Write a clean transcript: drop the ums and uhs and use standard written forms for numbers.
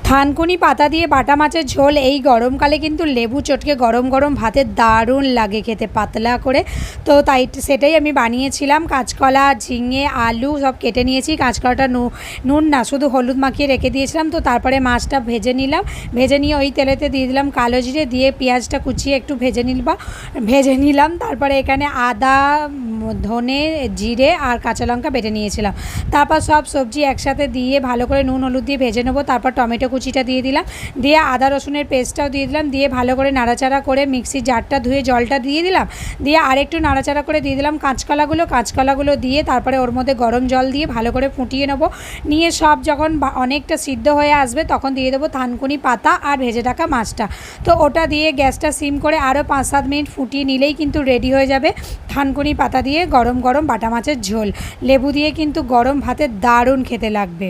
থানকুনি পাতা দিয়ে বাটা মাছের ঝোল এই গরমকালে কিন্তু লেবু চটকে গরম গরম ভাতে দারুণ লাগে খেতে, পাতলা করে। তো তাই সেটাই আমি বানিয়েছিলাম। কাঁচকলা, ঝিঙে, আলু সব কেটে নিয়েছি। কাঁচকলাটা নুন না, শুধু হলুদ মাখিয়ে রেখে দিয়েছিলাম। তো তারপরে মাছটা ভেজে নিলাম। ভেজে নিয়ে ওই তেলেতে দিয়ে দিলাম কালো জিরে, দিয়ে পেঁয়াজটা কুচিয়ে একটু ভেজে নিলাম। তারপরে এখানে আদা, ধনে, জিরে আর কাঁচা লঙ্কা বেটে নিয়েছিলাম। তারপর সব সবজি একসাথে দিয়ে ভালো করে নুন হলুদ দিয়ে ভেজে নেবো। তারপর টমেটো কুচিটা দিয়ে দিলাম, দিয়ে আদা রসুনের পেস্টটাও দিয়ে দিলাম, দিয়ে ভালো করে নাড়াচাড়া করে মিক্সির জারটা ধুয়ে জলটা দিয়ে দিলাম, দিয়ে আরেকটু নাড়াচাড়া করে দিয়ে দিলাম কাঁচকলাগুলো দিয়ে তারপরে ওর মধ্যে গরম জল দিয়ে ভালো করে ফুটিয়ে নেবো। নিয়ে সব যখন অনেকটা সিদ্ধ হয়ে আসবে তখন দিয়ে দেবো থানকুনি পাতা আর ভেজে রাখা মাছটা। তো ওটা দিয়ে গ্যাসটা সিম করে আরও 5-7 মিনিট ফুটিয়ে নিলেই কিন্তু রেডি হয়ে যাবে থানকুনি পাতা দিয়ে গরম গরম বাটা মাছের ঝোল। লেবু দিয়ে কিন্তু গরম ভাতে দারুণ খেতে লাগবে।